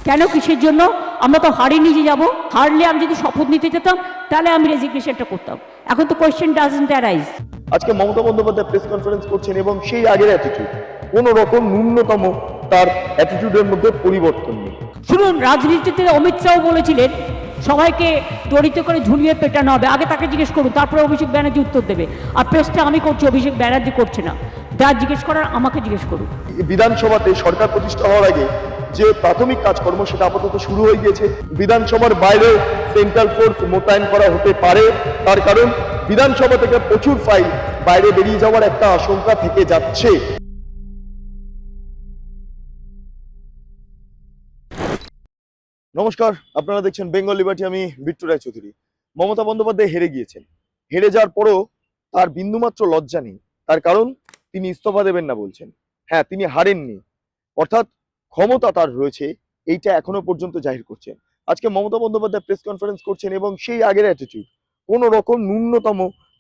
কেন, কিসের জন্য? আমরা তো হারিয়ে যে যাব। হারলে আমি যদি শপথ নিতে যেতাম তাহলে আমি রেজিগনেশনটা করতাম। এখন তো কোয়েশ্চেন ডাজন্ট অ্যারাইজ। আজকে মমতা বন্দ্যোপাধ্যায় প্রেস কনফারেন্স করছেন এবং সেই আগের অ্যাটিটিউড, কোন রকম ন্যূনতম তার অ্যাটিটিউডের মধ্যে পরিবর্তন নেই। শুনুন, রাজনীতিতে অমিত শাহ বলেছিলেন সবাইকে তড়িত করে ঝুলিয়ে পেটানো হবে। আগে তাকে জিজ্ঞেস করুন, তারপরে অভিষেক ব্যানার্জি উত্তর দেবে। আর প্রেসটা আমি করছি, অভিষেক ব্যানার্জি করছে না। যা জিজ্ঞেস করার আমাকে জিজ্ঞেস করুন। বিধানসভাতে সরকার প্রতিষ্ঠা হওয়ার আগে যে প্রাথমিক কাজকর্ম সেটা আপাতত শুরু হয়ে গিয়েছে। বিধানসভার বাইরেও সেন্ট্রাল ফোর্স মোতায়েন করা হতে পারে, তার কারণ বিধানসভা থেকে প্রচুর ফাইল বাইরে বেরিয়ে যাওয়ার একটা আশঙ্কা থেকে যাচ্ছে। নমস্কার, আপনারা দেখছেন বেঙ্গল লিবার্টি। আমি বিট্টু রায়চৌধুরী। মমতা বন্দ্যোপাধ্যায় হেরে গিয়েছেন। হেরে যাওয়ার পরও তার বিন্দুমাত্র লজ্জা নেই, তার কারণ তিনি ইস্তফা দেবেন না বলছেন। হ্যাঁ, তিনি হারেননি, অর্থাৎ ক্ষমতা তার রয়েছে, এইটা এখনো পর্যন্ত জাহির করছেন। আজকে মমতা বন্দ্যোপাধ্যায় প্রেস কনফারেন্স করছেন এবং সেই আগের অ্যাটিটিউড, কোন রকম ন্যূনতম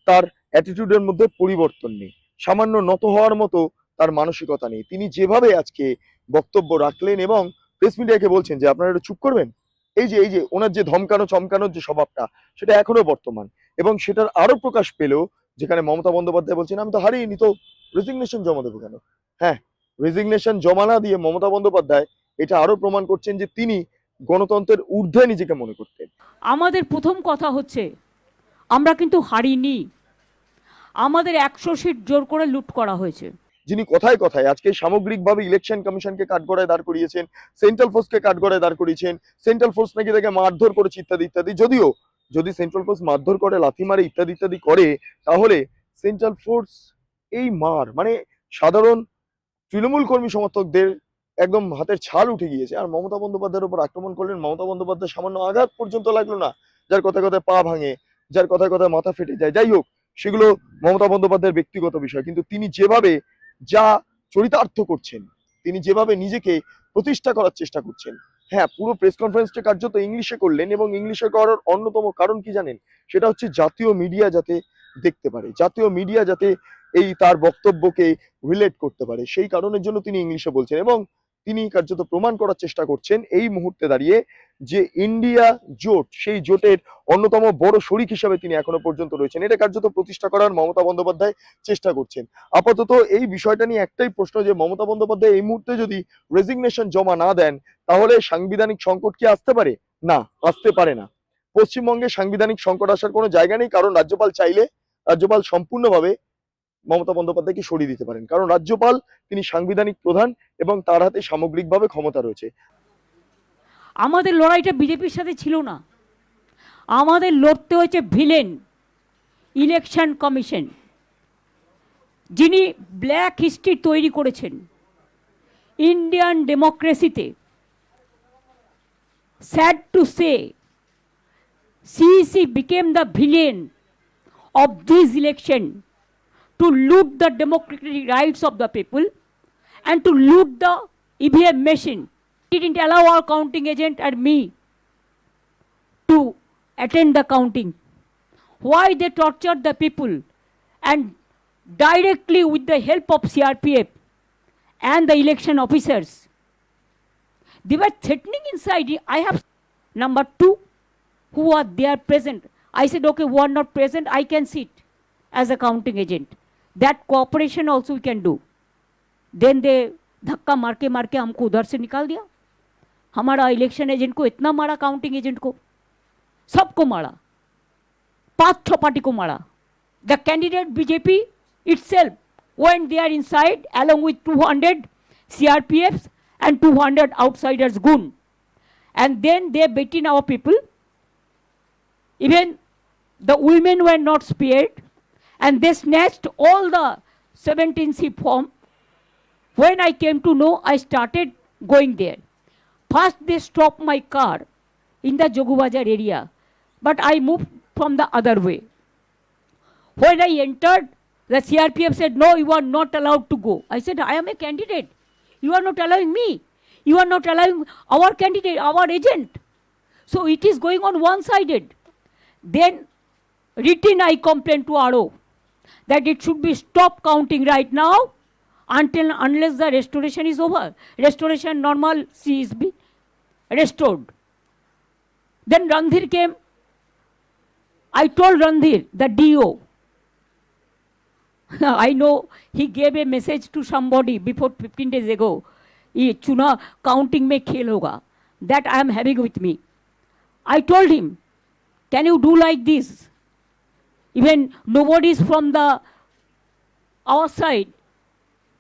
তার অ্যাটিটিউডের মধ্যে পরিবর্তন নেই। সামান্য নত হওয়ার মতো তার মানসিকতা নেই। তিনি যেভাবে আজকে বক্তব্য রাখলেন এবং প্রেস মিডিয়াকে বলছেন যে আপনারা একটু চুপ করবেন, এই যে ওনার যে ধমকানো চমকানোর যে স্বভাবটা, সেটা এখনো বর্তমান। এবং সেটার আরো প্রকাশ পেল যেখানে মমতা বন্দ্যোপাধ্যায় বলছেন আমি তো হারিয়েনি, তো রেজিগনেশন জমা দেবো কেন? হ্যাঁ, রেজিগনেশন জমা না দিয়ে মমতা বন্দ্যোপাধ্যায় এটা আরো প্রমাণ করছেন যে তিনি গণতন্ত্রের ঊর্ধ্বে নিজেকে মনে করতেন। আমাদের প্রথম কথা হচ্ছে, আমরা কিন্তু হারিনি। আমাদের 100 সিট জোর করে লুট করা হয়েছে। যিনি কথায় কথায় আজকে সামগ্রিকভাবে ইলেকশন কমিশনকে কাঠগড়ায় দাঁড় করিয়েছেন, সেন্ট্রাল ফোর্সকে কাঠগড়ায় দাঁড় করিয়েছেন, সেন্ট্রাল ফোর্স নাকি তাকে মারধর করেছে ইত্যাদি ইত্যাদি। যদিও যদি সেন্ট্রাল ফোর্স মারধর করে, লাথি মারে, ইত্যাদি ইত্যাদি করে, তাহলে সেন্ট্রাল ফোর্স এই মার মানে সাধারণ তৃণমূল কর্মী সমর্থকদের একদম হাতের ছাল উঠে গিয়েছে। আর মমতা বন্দ্যোপাধ্যায়ের উপর আক্রমণ করলেন। মমতা বন্দ্যোপাধ্যায় সামান্য আঘাত পর্যন্ত লাগলো না, যার কথায় কথায় পা ভাঙে, যার কথায় কথায় মাথা ফেটে যায়। যাই হোক, সেগুলো মমতা বন্দ্যোপাধ্যায়ের ব্যক্তিগত বিষয়, কিন্তু তিনি যেভাবে যা চরিতার্থ করছেন, তিনি যেভাবে নিজেকে প্রতিষ্ঠা করার চেষ্টা করছেন। হ্যাঁ, পুরো প্রেস কনফারেন্সটা কার্যত ইংলিশে করলেন এবং ইংলিশে করার অন্যতম কারণ কি জানেন? সেটা হচ্ছে জাতীয় মিডিয়া যাতে দেখতে পারে, জাতীয় মিডিয়া যাতে এই তার বক্তব্যকে রিলেট করতে পারে, সেই কারণের জন্য তিনি ইংলিশে বলছেন। এবং তিনি কার্যত প্রমাণ করার চেষ্টা করছেন এই মুহূর্তে দাঁড়িয়ে যে ইন্ডিয়া জোট, সেই জোটের অন্যতম বড় শরিক হিসাবে তিনি এখনো পর্যন্ত রয়েছেন। এটা কার্যত প্রতিষ্ঠা করার মমতা বন্দ্যোপাধ্যায় চেষ্টা করছেন। আপাতত এই বিষয়টা নিয়ে একটাই প্রশ্ন, যে মমতা বন্দ্যোপাধ্যায় এই মুহূর্তে যদি রেজিগনেশন জমা না দেন, তাহলে সাংবিধানিক সংকট কি আসতে পারে? না, আসতে পারে না। পশ্চিমবঙ্গে সাংবিধানিক সংকট আসার কোনো জায়গা নেই, কারণ রাজ্যপাল চাইলে রাজ্যপাল সম্পূর্ণভাবে মমতা বন্দ্যোপাধ্যায়কে সরিয়ে দিতে পারেন, কারণ রাজ্যপাল তিনি সাংবিধানিক প্রধান এবং তার হাতে সামগ্রিকভাবে ক্ষমতা রয়েছে। আমাদের লড়াইটা বিজেপির সাথে ছিল না। আমাদের লড়তে হয়েছে ভিলেন ইলেকশন কমিশন, যিনি ব্ল্যাক হিস্ট্রি তৈরি করেছেন ইন্ডিয়ান ডেমোক্রেসিতে। Sad to say, CEC became the villain of this election to loot the democratic rights of the people and to loot the EVM machine. Didn't allow our counting agent and me to attend the counting. Why they tortured the people and directly with the help of CRPF and the election officers, they were threatening inside. I have number 2 who are there present. I said, okay, who are not present, I can sit as a counting agent. That cooperation also we can do. Then they धक्का मार के हमको उधर से निकाल दिया। हमारा election agent को इतना मारा, काउंटिंग एजेंट को, सबको मारा, 5-6 पार्टी को मारा। The candidate BJP itself went there inside along with 200 CRPFs and 200 outsiders goon, and then they beaten our people. Even the women were not spared, and they snatched all the 17C form. When I came to know, I started going there. First they stopped my car in the Jogubazar area, but I moved from the other way. When I entered, the CRPF said, no, you are not allowed to go. I said, I am a candidate. You are not allowing me. You are not allowing our candidate, our agent. So it is going on one-sided. Then written I complained to RO that it should be stop counting right now unless the restoration is over. Restoration normal CSB. restored. Then Randhir came. I told Randhir, the DO, I know he gave a message to somebody before 15 days ago. ये चुना counting में खेल होगा. That I am having with me. I told him, can you do like this? Even nobody is from our side.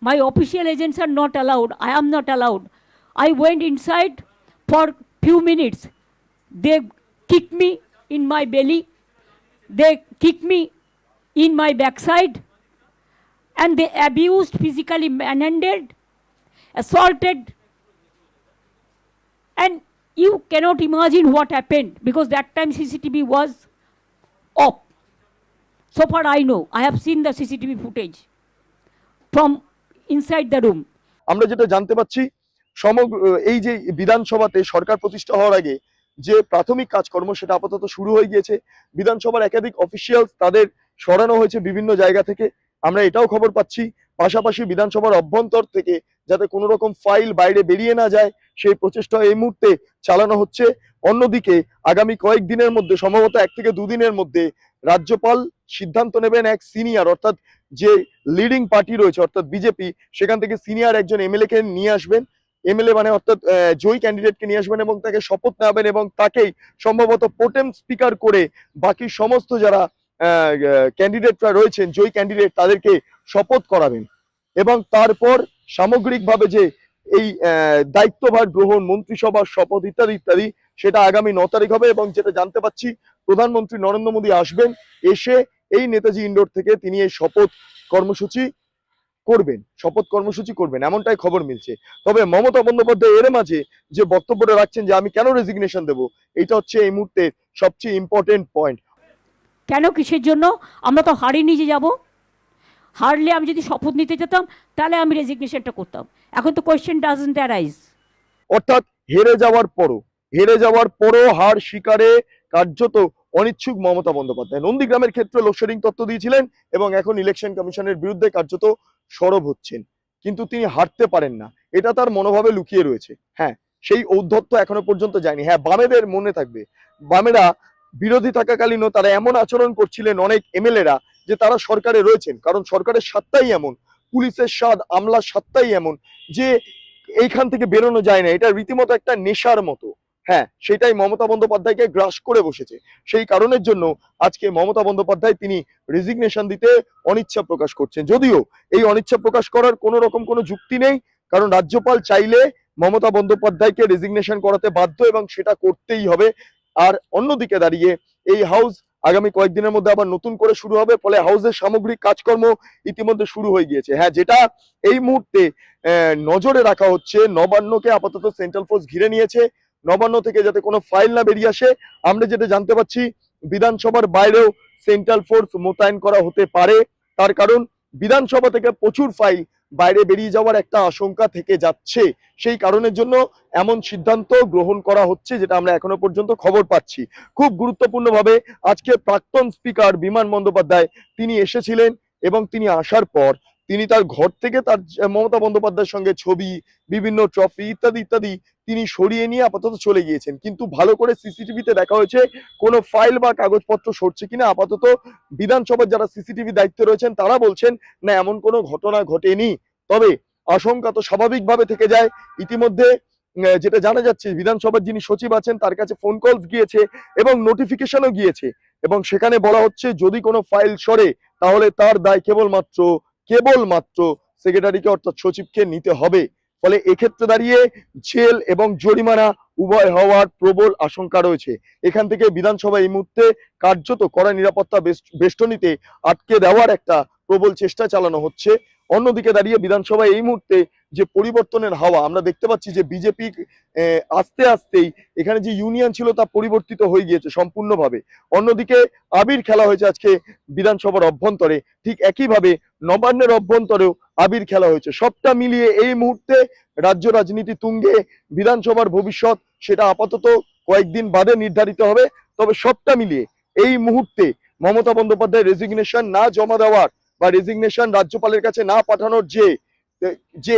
My official agents are not allowed. I am not allowed. I went inside for few minutes. They kicked me in my belly. They kicked me in my backside. And they abused, physically manhandled, assaulted. And you cannot imagine what happened because that time CCTV was off. So far I know. I have seen the CCTV footage from inside the room. আমরা যেটা জানতে পাচ্ছি সমগ্র এই যে বিধানসভাতে সরকার প্রতিষ্ঠা হওয়ার আগে যে প্রাথমিক কাজকর্ম সেটা আপাতত শুরু হয়ে গিয়েছে। বিধানসভার একাধিক অফিসিয়ালস তাদের সরানো হয়েছে বিভিন্ন জায়গা থেকে। আমরা এটাও খবর পাচ্ছি পাশাপাশি বিধানসভার অভ্যন্তর থেকে যাতে কোনো রকম ফাইল বাইরে বেরিয়ে না যায় সেই প্রচেষ্টা এই মুহূর্তে চালানো হচ্ছে। অন্যদিকে আগামী কয়েকদিনের মধ্যে সম্ভবত 1 থেকে 2 দিনের মধ্যে রাজ্যপাল সিদ্ধান্ত নেবেন এক সিনিয়র অর্থাৎ যে লিডিং পার্টি রয়েছে অর্থাৎ বিজেপি সেখান থেকে সিনিয়র একজন এমএলএ কে নিয়ে আসবেন। এমএলএ মানে অর্থাৎ জয়ী ক্যান্ডিডেটকে নিয়ে আসবেন এবং তাকে শপথ নেবেন এবং তাকেই সম্ভবত প্রোটেম স্পিকার করে বাকি সমস্ত যারা ক্যান্ডিডেটরা রয়েছেন জয়ী ক্যান্ডিডেট তাদেরকে শপথ করাবেন এবং তারপর সামগ্রিকভাবে যে এই দায়িত্বভার গ্রহণ মন্ত্রিসভার শপথ ইত্যাদি ইত্যাদি সেটা আগামী 9 তারিখ হবে এবং যেটা জানতে পাচ্ছি প্রধানমন্ত্রী নরেন্দ্র মোদী আসবেন এসে এই নেতাজি ইন্ডোর থেকে তিনি এই শপথ কর্মসূচি করবেন এমনটাই খবর মিলছে। তবে মমতা বন্দ্যোপাধ্যায় এর মাঝে যে বক্তব্যটা রাখছেন যে আমি কেন রেজিগনেশন দেব এটা হচ্ছে এই মুহূর্তে সবচেয়ে ইম্পর্টেন্ট পয়েন্ট। কেন কিসের জন্য? আমরা তো হারিয়ে নিয়ে যাব। হারলে আমি যদি শপথ নিতে যেতাম তাহলে আমি রেজিগনেশনটা করতাম। এখন তো কোয়েশ্চেন ডাজন্ট অ্যারাইজ। অর্থাৎ হেরে যাওয়ার পরও হার স্বীকারে কার্যত অনিচ্ছুক মমতা বন্দ্যোপাধ্যায়। নন্দীগ্রামের ক্ষেত্রে লোডশেডিং তত্ত্ব দিয়েছিলেন এবং এখন ইলেকশন কমিশনের বিরুদ্ধে কার্যত সরব হচ্ছেন কিন্তু তিনি হারতে পারেন না এটা তার মনোভাবে লুকিয়ে রয়েছে। হ্যাঁ সেই ঔদ্ধত্য এখনো পর্যন্ত যায়নি। হ্যাঁ বামেদের মনে থাকবে বামেরা বিরোধী থাকাকালীনও তারা এমন আচরণ করছিলেন অনেক এমএলএরা যে তারা সরকারে রয়েছেন কারণ সরকারের সত্তাই এমন পুলিশের স্বাদ আমলার সত্তাই এমন যে এইখান থেকে বেরোনো যায় না। এটা রীতিমতো একটা নেশার মতো। হ্যাঁ সেটাই মমতা বন্দ্যোপাধ্যায়কে গ্রাস করে বসেছে। সেই কারণের জন্য আজকে মমতা বন্দ্যোপাধ্যায় তিনি রেজিগনেশন দিতে অনিচ্ছা প্রকাশ করছেন যদিও এই অনিচ্ছা প্রকাশ করার কোনো রকম কোনো যুক্তি নেই কারণ রাজ্যপাল চাইলে মমতা বন্দ্যোপাধ্যায়কে রেজিগনেশন করাতে বাধ্য এবং সেটা করতেই হবে। আর অন্যদিকে দাঁড়িয়ে এই হাউস আগামী কয়েকদিনের মধ্যে আবার নতুন করে শুরু হবে ফলে হাউসের সামগ্রিক কাজকর্ম ইতিমধ্যে শুরু হয়ে গিয়েছে। হ্যাঁ যেটা এই মুহূর্তে নজরে রাখা হচ্ছে নবান্নকে আপাতত সেন্ট্রাল ফোর্স ঘিরে নিয়েছে। নবান্ন থেকে যাতে কোনো ফাইল না বেরিয়ে আসে। আমরা যেটা জানতে পাচ্ছি বিধানসভার বাইরেও সেন্ট্রাল ফোর্স মোতায়েন করা হতে পারে তার কারণ বিধানসভা থেকে প্রচুর ফাইল বাইরে বেরিয়ে যাওয়ার একটা আশঙ্কা থেকে যাচ্ছে। সেই কারণের জন্য এমন সিদ্ধান্ত গ্রহণ করা হচ্ছে যেটা আমরা এখনো পর্যন্ত খবর পাচ্ছি। খুব গুরুত্বপূর্ণভাবে আজকে প্রাক্তন স্পিকার বিমান বন্দ্যোপাধ্যায় তিনি এসেছিলেন এবং তিনি আসার পর তিনি তার ঘর থেকে তার মমতা বন্দ্যোপাধ্যায়ের সঙ্গে ছবি বিভিন্ন ট্রফি ইত্যাদি ইত্যাদি তিনি সরিয়ে নিয়ে আপাতত চলে গিয়েছেন কিন্তু ভালো করে সিসিটিভিতে দেখা হয়েছে কোনো ফাইল বা কাগজপত্র সরছে কিনা। আপাতত বিধানসভার যারা সিসিটিভি দায়িত্বে রয়েছেন তারা বলছেন না এমন কোনো ঘটনা ঘটেনি। তবে আশঙ্কা তো স্বাভাবিকভাবে থেকে যায়। ইতিমধ্যে যেটা জানা যাচ্ছে বিধানসভার যিনি সচিব আছেন তার কাছে ফোন কলস গিয়েছে এবং নোটিফিকেশনও গিয়েছে এবং সেখানে বলা হচ্ছে যদি কোনো ফাইল সরে তাহলে তার দায় কেবলমাত্র সেক্রেটারিকে অর্থাৎ সচিবকে নিতে হবে। ফলে এক্ষেত্রে দাঁড়িয়ে জেল এবং জরিমানা উভয় হওয়ার প্রবল আশঙ্কা রয়েছে। এখান থেকে বিধানসভা এই মুহূর্তে কার্যত কড়া নিরাপত্তা বেষ্টনীতে আটকে দেওয়ার একটা প্রবল চেষ্টা চালানো হচ্ছে। অন্যদিকে দাঁড়িয়ে বিধানসভায় এই মুহূর্তে যে পরিবর্তনের হাওয়া আমরা দেখতে পাচ্ছি যে বিজেপি আস্তে আস্তেই এখানে যে ইউনিয়ন ছিল তা পরিবর্তিত হয়ে গিয়েছে সম্পূর্ণভাবে। অন্যদিকে আবির খেলা হয়েছে আজকে বিধানসভার অভ্যন্তরে ঠিক একইভাবে নবান্নের অভ্যন্তরেও আবির খেলা হয়েছে। সবটা মিলিয়ে এই মুহূর্তে রাজ্য রাজনীতি তুঙ্গে বিধানসভার ভবিষ্যৎ সেটা আপাতত কয়েকদিন বাদে নির্ধারিত হবে। তবে সবটা মিলিয়ে এই মুহূর্তে মমতা বন্দ্যোপাধ্যায় রেজিগনেশন না জমা দেওয়ার বা রেজিগনেশন রাজ্যপালের কাছে না পাঠানোর যে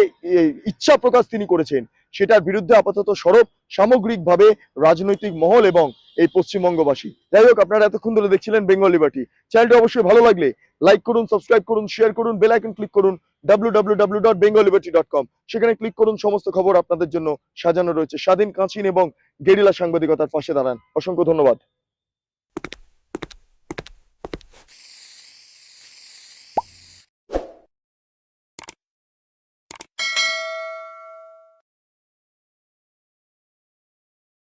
ইচ্ছা প্রকাশ তিনি করেছেন সেটার বিরুদ্ধে আপাতত সরব সামগ্রিকভাবে রাজনৈতিক মহল এবং এই পশ্চিমবঙ্গবাসী। যাই হোক, আপনারা এতক্ষণ ধরে দেখছিলেন বেঙ্গল লিবার্টি। চ্যানেলটি অবশ্যই ভালো লাগলে লাইক করুন, সাবস্ক্রাইব করুন, শেয়ার করুন, বেল আইকন ক্লিক করুন www.bengalliberty.com। সেখানে ক্লিক করুন, সমস্ত খবর আপনাদের জন্য সাজানো রয়েছে। স্বাধীন, কাঁচিন এবং গেরিলা সাংবাদিকতার পাশে দাঁড়ান। অসংখ্য ধন্যবাদ।